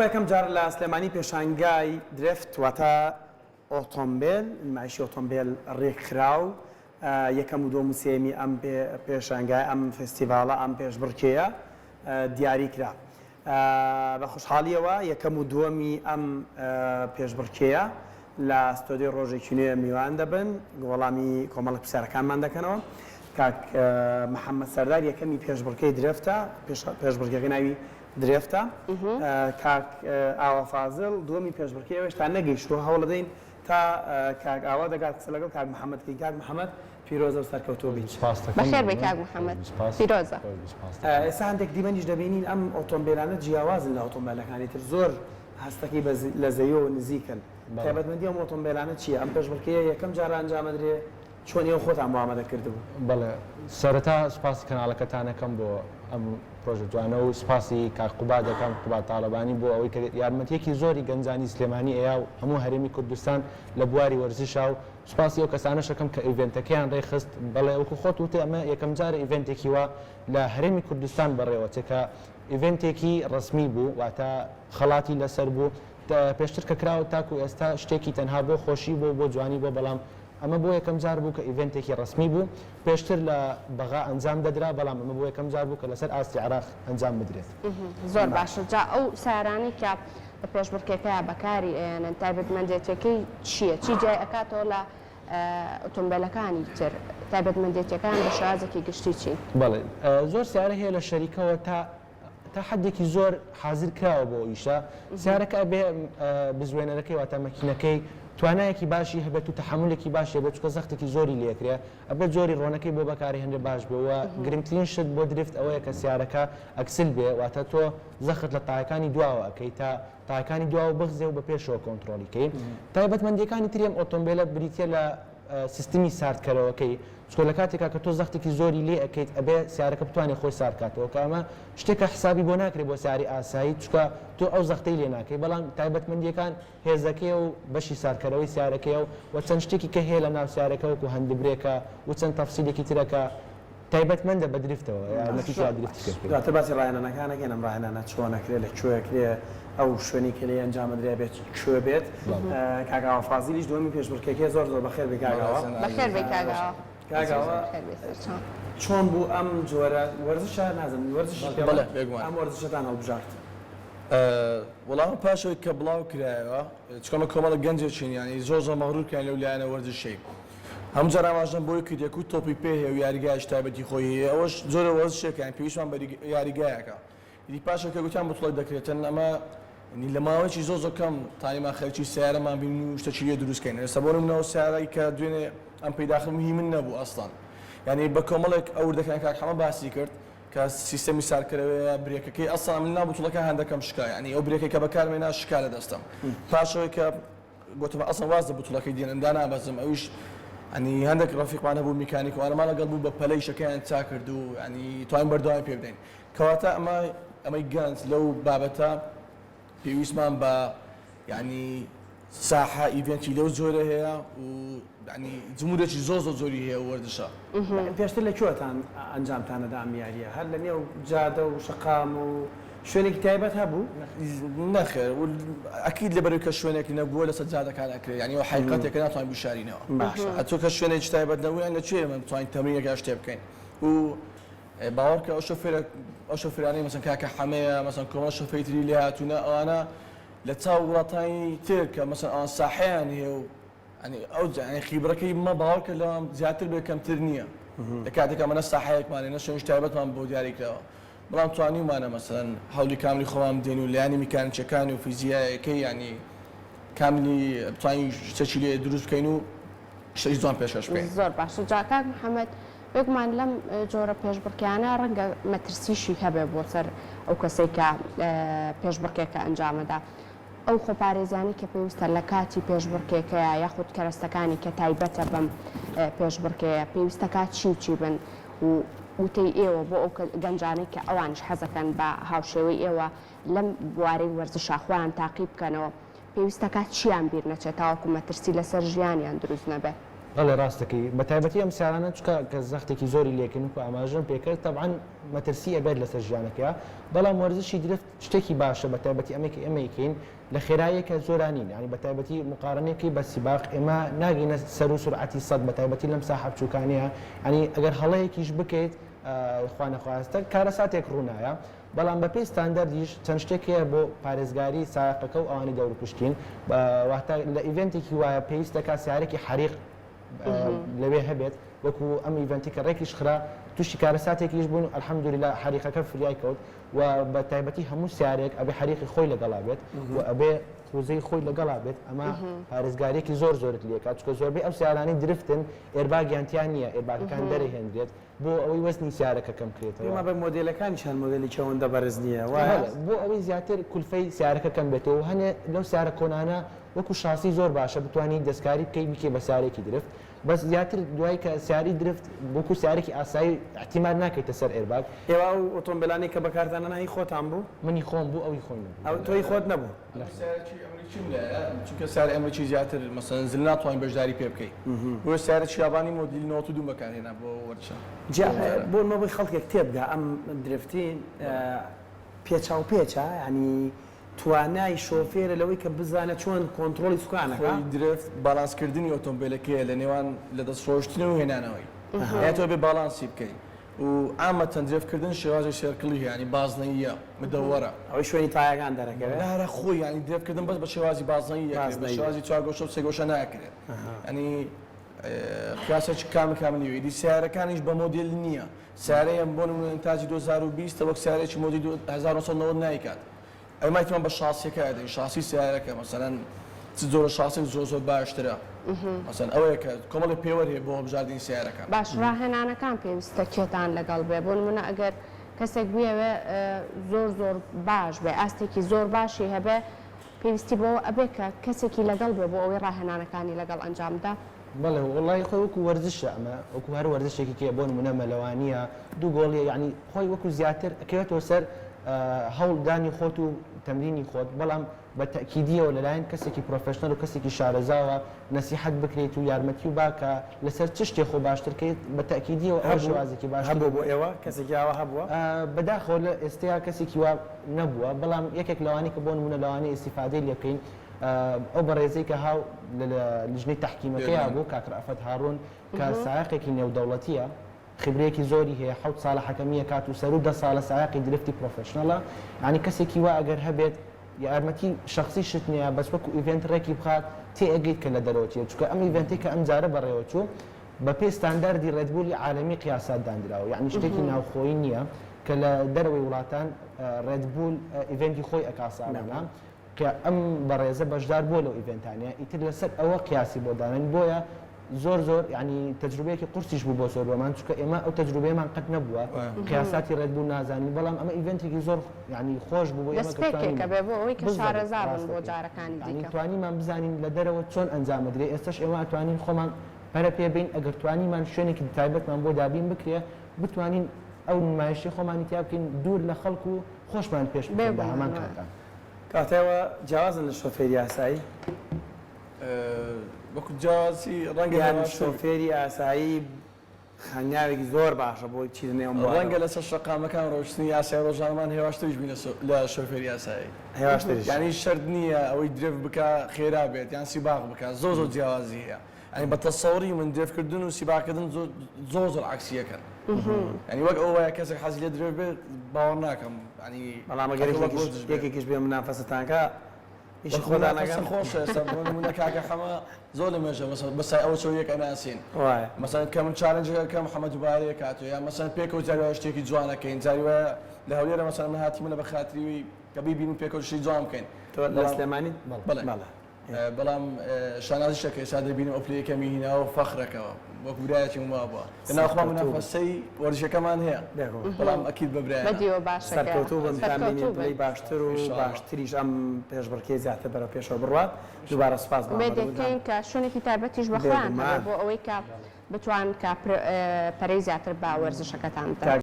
یەکەم جار لە سلێمانی پێشانگای درفت واتە ئۆتۆمبیل نمایشی ئۆتۆمبیل ڕێکخراو یەکەم و دۆم و سێمی ئەم پێشانگای ئەم فستیڤالە ئەم پێشبڕکێیە دیاریکرا. بە خوشحاڵیەوە یەکەم و دووەمی ئەم پێشبڕکێیە لە ستۆدیۆ ڕۆژێکی نوێ میوان دەبن وەڵامی کۆمەڵک پرسیارەکانمان دەکەنەوە. کاک محەممەد سەردار یەکەمی پێشبڕکەی درفتە پێشبڕکێەکە ناوی درێفتە کاک ئاوا فازڵ دووەمی پێشبڕکێ ئێوەش تا نەگەیشتووە هەوڵ دەدەین تا کاک ئاوا دەگات قسە لەگەڵ کاک محەممەدکەی کاک محەممەد پیرۆزە و سەرکەوتووە بین. بەخێر بێ کاک محەممەد پیرۆزە. ئێستا هەندێک دیمەنیش دەبینین ئەم ئۆتۆمبیلانە جیاوازن لە ئۆتۆمبیلەکانی تر زۆر هەستەکەی لە زەویەوە نزیکن. تایبەتمەندی ئەم ئۆتۆمبیلانە چییە؟ ئەم پێشبڕکێ یەکەم جارە ئەنجامەدرێ چۆن ئێوە خۆتان بۆ ئامادەکردبوو؟ بەڵێ سەرەتا سوپاسی کەناڵەکەتانەکەم بۆ ئەم پرۆژە جوانە و سوپاسی کاکقوبا دەکەم قوبا تاڵەبانی بۆ ئەوەی کە یارمەتیەکی زۆری گەنجانی سلێمانی ئەیا و هەموو هەرێمی کوردستان لە بواری وەرزشا و سوپاسی ئەو کەسانەشەکەم کە ئیڤێنتەکەیان ڕێخست بەڵێ وەکو خۆت وتێ ئەمە یەکەم جارە ئیڤێنتێکی وە لە هەرێمی کوردستان بەڕێوە چێکە ئیڤێنتێکی ڕسمی بوو واتە خەڵاتی لەسەر بوو پێشتر کە کراوە تاکو ئێستا شتێکی تەنها بۆ خۆشی بۆ جوانی بۆ بەڵام ئەمە بۆ یەکەم جار بوو کە ئیڤێنتێکی ڕسمی بوو پێشتر لە بەغا ئەنجام دەدرا بەڵام ئەمە بۆ یەکەم جار بوو کە لەسەر ئاستی عراق ئەنجام بدرێت. زۆر باشە جا ئەو سارانی کە لە پێشبڕکێکەیە بەکاری ئێنن تایبەتمەندێتەکەی چییە؟ چی جای ئەکاتەوە لە ئۆتۆمبیلەکانی تر تایبەتمەندێتەکان بە شازێکی گشتی چی؟ بەڵێ زۆر سیارە هەیە لە شەریکەوە تا حدێکی زۆر حازر کراوە بۆ ئیشە سیارەکە بێ بزوێنەرەکەی واتە مەکینەکەی توانایەکی باشی هەبێت و تەحملێکی باشی بێت چکە زەختێکی زۆری لێکرێ ئەبێت زۆری ڕۆنەکەی بۆ بەکاری هەندێک باش بێەوە گرنگترین شت بۆ درفت ئەوەیە کە سیارەکە ئەکسل بێ واتە تۆ زەخت لە تاەکانی دواوە ئەەکەی تا تاەکانی دواوە بغزێ و بە پێشەوە کۆنتترۆلیکەی تایبەتمەندیەکانی تریم ئۆتۆمبیلە بریتە لە سیستمی ساردکەرەوەکەی چکۆ لە کاتێکا کە تۆ زەختێکی زۆری لێ ئەەکەیت ئەبێ سیارەکە بتوانێت خۆی ساردکاتەوە کە ئەمە شتێکە حسابی بۆ ناکرێت بۆ سیاری ئاسایی چکە تۆ ئەو زەختەی لێ ناکەی بەڵام تایبەتمەندیەکان هێزەکەی و بەشی ساردکەرەوەی سیارەکەی و چەند شتێکی کە هەیە لە ناو سیارەکە وەکو هەندبرێکە و چەند تەفسیلێکی ترەکە تایبەتمەندە بە درفتەوە نەتیجە درفتی دواتر باسی ڕاهێنانەکانەکەن ئەم ڕاهێنانە چۆنەکرێ لە کوێکرێ ئەو شوێنی کە لێ ئەنجامەدرێ بێت کوێ بێت کاک ئاوا فازیلیش دووەمی پێشبڕکێکەکە زۆر بەخێر بێ کاک ئاوا. بەخێر بێ کاک ئاوا. کاک ئاوا چۆن بوو ئەم جۆرە وەرزشە نازانم وەرزشی ئەم وەرزشتان هەڵبژارد؟ وەڵام پاشەوەی کە بڵاو کرایەوە چکەمە کۆمەڵە گەنجێکین ینی زۆر مەغروورکیان لەو لایەنە وەرزشەی هەموو جار ئاماژەم بۆی کرد یەک و تۆپی پێ هەیە و یاریگایش تایبەتی خۆی هەیە ئەوەش زۆرە وەرزشێکیان پێویستمان بە یاریگایەکە هیچ پاشە کە گوتیان بتوڵی دەکرێتن ئەمە لە ماوەیەکی زۆر کەم تانیمان خەلکی سیارەمان بین و شتێکی لێ دروستکەین ئێستا بۆ نمونەوە سیارەی کە دوێنێ ئەم پەیداخلی من نەبوو ئەسڵان ینی بە کۆمەڵێک ئەوردەکان کاک هەمە باسی کرد کە سیستەمی ساردکەرەوەیە برێکەکەی ئەسڵان من نابوو توڵەکە هەندەکەم شکا ینی ئەو برێکەکە کە بەکارمێنا شکا لە دەستم پاشەوەی کە گوتمە ئەسڵ وازە بوتوڵەکەی دێنندا نابەزم ئەویش ئەنی هەندێک ڕەفیقمانە بوو میکانیک و ئەرمان لەگەڵ بوو بە پەلەی شەکەیان چا کرد و ینی توانین بەردەوام پێ بدەین کەواتە ئەمەی گەنج لەو بابەتە پێویستمان بە ینی ساحە ئیڤێنتی لەو زۆرە هەیە و ینی جمهورێکی زۆر زۆری هەیە وەرزشە. پێشتر لە کوێتان ئەنجامتانەدا ئەم یاریە هەر لە نێو جادە و شەقام و شوێنێکی تایبەت هەبوو؟ نەخێر ئەکید لەبەرەوەی کە شوێنێکی نەبووە لەسەر جادەکان ئەکرێت ینی ئەو حقیقەتێکە ناتوانین بشارینەوە ئەتۆ کە شوێنێکی تایبەت نەبوویان لەکوێ من بتوانین تەمرینێکا شتێ بکەین و باوەڕکە ئەو شۆفێرانەی مەسەن کاکە حەمەیە مەسەن کۆمەڵ شۆفێری تری لێ هاتوونە ئەوانە لە چاو وڵاتانی تر کە مەسەن ئەوان ساحەیان هەیە و ئەو خیبرەکەی مە باوەڕکە لەوان زیاتر بێ کەمتر نییە لە کاتێکە منە ساحەیەکمانێ نە شوێنی تایبەتمان بۆ دیاریکراوە بەڵام توانیمانە مەسەن هەولی کاملی خۆمان بدەین و لایانی میکانیکەکانی و فیزیایەکەی ینی کاملی بتوانین شتێکی لێ دروست بکەین و شتێکی جوان پێشکەش بکەین. زۆر باشە جا کاک محەممەد بگومان لەم جۆرە پێشبڕکیانە ڕەنگە مەترسیشی هەبێ بۆ سەر ئەو کەسێک کە پێشبڕکێکە ئەنجامەدا ئەو خۆپارێزانی کە پێویستە لە کاتی پێشبڕکێکەیە یاخود کەرەستەکانی کە تایبەتە بەم پێشبڕکەیە پێویستە کات چی بن و وتەی ئێوە بۆ ئەو گەنجانەی کە ئەوانش حەزەکەن بە هاوشێوەی ئێوە لەم بوارەی وەرزشە خۆیان تاقی بکەنەوە پێویستە کات چیان بیر نەچێت تاوەکو مەترسی لەسەر ژیانیان دروست نەبێت؟ بەڵێ ڕاستەکەی بە تایبەتی ئەم سیارانە چکە کە زەختێکی زۆری لێکن و ئاماژەم پێکرد تەبعاً مەترسی ئەبێت لەسەر ژیانەکە بەڵام وەرزشی درفت شتێکی باشە بە تایبەتی ئەمەیکەین لە خێراییەکە زۆرانین ینی بە تایبەتی مقارنێکی بە سیباق ئێمە ناگەینە سەر و سرعەتی سەد بە تایبەتی لەم ساحە بچووکانەیە ینی ئەگەر هەڵەیەکیش بکەیت خوا نەخواستە کارە ساتێک ڕوونایە بەڵام بە پێی ستاندەردیش چەند شتێکەیە بۆ پارێزگاری سایقەکە و ئەوانی دەور پشتین واتە لە ئیڤنتێکی وایە پێویستەکە سیارێکی حریق لەوێ هەبێت وەکو ئەم ئیڤنتی کە ڕێکیش خرا تووشی کارە ساتێکیش بوون ئەلحەمدولیلا حریقەکە فریای کەوت و بە تایبەتی هەموو سیارێک ئەبێ حریقی خۆی لەگەڵا بێت و ئەبێ خوزەی خۆی لەگەڵا بێت ئەمە پارێزگارێکی زۆرت لێکات چکە زۆربەی ئەو سیارانی درفتن ئێرباگیانتیان نییە ئێرباگەکان دەرەهێنرێت بۆ ئەوەی وەزنی سیارەکە کەم کرێتەوە ئێمە بە مۆدلەکانیشان مۆدلی چەوەندە بەرز نییە بۆ ئەوەی زیاتر کولفەی سیارەکە کەم بێتەوە هەنێ لەو سیارە کۆنانە وەکو شاسی زۆر باشە بتوانانی دەستکاری بکەی بکێ بە سیارێکی درفت بەس زیاتر دوای کە سیاری درفت بۆکو سیارێکی ئاسایی احتیمال ناکەیتە سەر ئێرباگ ئێوە ئەو ئۆتۆمبیلانی کە بەکارتانە نایی خۆتان بوو منی خۆم بوو ئەوی خۆی ئەو تۆی خۆت نەبوو چونکە سیارە ئەمریکی زیاتر مەسەن زل ناتوانین بەشداری پێ بکەیت بۆ سیارە چیابانی مۆدیلی 92 بەکارهێنا بۆ وەرچە بۆ مەبووی خەڵکێک تێبگا ئەم درفتین پێچاو پێچە ینی توانای شۆفێرە لەوەی کە بزانە چۆن کۆنتترۆلی سوکانەکە درفت باڵانسکردنی ئۆتۆمبیلەکەیە لە نێوان لە دەست ڕۆشتنی و هێنانەوەی تۆ بێ باڵانسی بکەیت و ئامەتەن درێفکردن شێوازی سێرکڵی ینی بازنەیە مدەوەرە ئەوەی شوێنی تایەکان دەرەکەوێت دارە خۆی ینی درێفکردن بەس بە شێوازی بازنەیە بە شێوازی چوار گۆشە و سێ گۆشە ناکرێت ینی قیاسێکی کاملی دی سیارەکانیش بە مۆدل نییە سیارەیە بۆ تاجی 2020 وەک سیارێکی مۆدی 1990 نایکات ئەمایتمان بە شاسیەکە دەین شاسی سیارەکە مەسەن زۆر شاسێک زۆر باشترە مەسەن ئەوەیە کە کۆمەڵی پێوە هەیە بۆ هەبژاردنی سیارەکان باش ڕاهێنانەکان پێویستە کێتان لەگەڵ بێ بۆ نمونە ئەگەر کەسێک بوێوێ زۆر باش بێ ئاستێکی زۆر باشی هەبێ پێویستی بۆ ئەبێ کە کەسێکی لەگەڵ بێ بۆ ئەوەی ڕاهێنانەکانی لەگەڵ ئەنجامدا بەڵێ وڵی خۆی وەکو وەرزشە ئەمە وەکو هەر وەرزشێکی کێ بۆ نمونە مەلەوانیە دوو گۆڵی ینی خۆی وەکو زیاتر ئەکەوێتەوە سەر هەوڵدانی خۆت و تەمرینی خۆت بەڵام بە تەکیدیەوە لەلایەن کەسێکی پرۆفشنەل و کەسێکی شارەزاوە نەسیحەت بکرێت و یارمەتی و باکە لەسەر چ شتێک خۆ باشترکەیت بە تەکیدیەوە ئەو شێوازێکی باش هەبوو بۆ ئێوە کەسێکی ئاوا هەبووە بەداخەوە لە ئێستیا کەسێکی وا نەبووە بەڵام یەکێک لەوانی کە بۆ نمونە لەوانی ئیسیفادەی لێ بکەین ئەو بەڕێزەی کە هاو لە لیژنەی تەحکیمەکەیان بوو کاک ڕەفەت هاڕۆن کە سایقێکی نێودەوڵەتیە خبرەیەکی زۆری هەیە 7 ساڵە حەکەمیە کات و سەر و 10 ساڵە سایقی درفتی پرۆفشنەڵە ینی کەسێکی وا ئەگەر هەبێت یارمەتی شخصی شت نییە بەس وەکو ئیڤنت ڕێکی بخات تێ ئەگەیت کە لە دەرەوەتیە چکە ئەم ئیڤنتی کە ئەم جارە بەڕێوە چوو بە پێی ستانداردی ڕێدبولی عالەمی قیاسات دانراوە یعنی شتێکی ناوخۆیی نییە کە لە دەرەوەی وڵاتان ڕێدبول ئیڤنتی خۆی ئەکاسانانە کە ئەم بەڕێزە بەشدار بۆ لەو ئیڤنتانەیە ئیتر لەسەر ئەوە قیاسی بۆ دانن بۆیە زۆر ینی تەجروبەیەکی قورسیش بوو بۆ زۆربەمان چکە ئێمە ئەو تەجروبەیەمان قەت نەبووە قیاساتی ڕێدبوو نازانی بەڵام ئەمە ئیڤنتێکی زۆر ینی خۆش بوو بۆ ئێمە بێ بۆ ئەوەی کە شارەزابن بۆ جارەکانی دیکە توانیمان بزانین لە دەرەوە چۆن ئەنجامەدرێ ئێستش ئێمە ئەتوانین خۆمان پەرە پێبین ئەگەر توانیمان شوێنێکی تایبەتمان بۆ دابین بکرێ بتوانین ئەو نمایشی خۆمانی تیا بکەین دوور لە خەڵکو و خۆشمان پێش بێ بە هەمان کاتان کاتەوە جیازن لە شۆفێری ئاسایی وەکو جیازی ڕەنگە شۆفێری ئاسایی خانیاوێکی زۆر باشە بۆ چیرنێەوە ڕەنگە لەسەر شەقامەکان ڕۆشتنی یاسای ڕۆژانمان هێواشتریش بین لە شۆفێری یاسایی هێواشتریش ینی شەرت نییە ئەوەی درێف بکە خێرا بێت یان سیباق بکە زۆر جیازی هەیە ینی بە تەسەوری من درێفکردن و سیباقکردن زۆر عکسیەکەن ینی وەک ئەوەیە کەسێک حەزی لێ درێف بێت باوەڕ ناکەم ینی بەڵام یەکێکیش بێ منافەستانکە ئیشی خۆدانەکان خۆشە ئێستا بۆ کاکە حەمە زۆر لە مێژە بەسای ئەوە چۆیەک ئەناسین مەسەن کە من چالنجەکە محەممەد دووبارەیە کاتۆ یا مەسەن پێکەوە جاریوە شتێکی جوانەکەین جاریوە لە هەولێرە مەسەن من هاتی منە بە خاتریوی کە بیبینین پێکەوە شتی جوان بکەین لە سلێمانی بەڵام شانازی شەکە ئێستا دەبینم ئۆپلەکەمی هیناوە فەخرەکەەوە وەک برایەتی وا بووە لەناوخوا منافەسەی وەرزشەکەمان هەیە بەڵام ئەکید بەبرای سەرکەوتوو بەمتانبینی پلەی باشتر و باشتریش ئەم پێشبڕکێ زیاتر بەرە پێشەوە بڕوات دووبارە سپاس بێدەکەین کە شوێنێکی تایبەتیش بەخۆیان بۆ ئەوەی کە بتوان کە پەرەی زیاتر با وەرزشەکەتان